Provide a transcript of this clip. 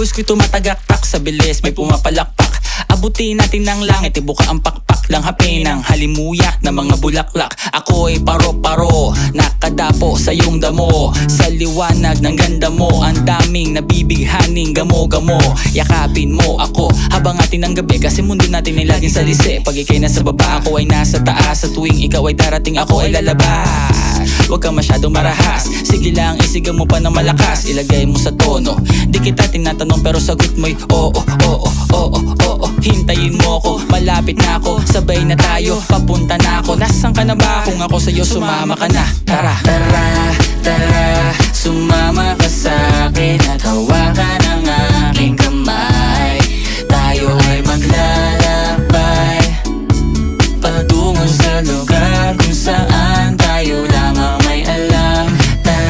puwis ko'y tumatagaktak sa bilis, may pumapalakpak. Abutin natin ng langit, ibuka ang pakpak lang hapin ng halimuyak na mga bulaklak. Ako'y paro-paro, nakadapo sa iyong damo. Sa liwanag ng ganda mo, ang daming nabibighaning gamo-gamo. Yakapin mo ako habang atin ang gabi, kasi mundo natin ay laging salisi. Pag ika'y nasa baba, ako ay nasa taas. Sa tuwing ikaw ay darating, ako ay lalabas. Huwag kang masyadong marahas, sige lang isigaw mo pa ng malakas. Ilagay mo sa tono, di kita tinatanong pero sagot mo'y oo, oo, oo, oo. Hintayin mo ko, malapit na ako, sabay na tayo, papunta na ako. Nasaan ka na ba? Kung ako sa'yo sumama ka na, tara. Tara, tara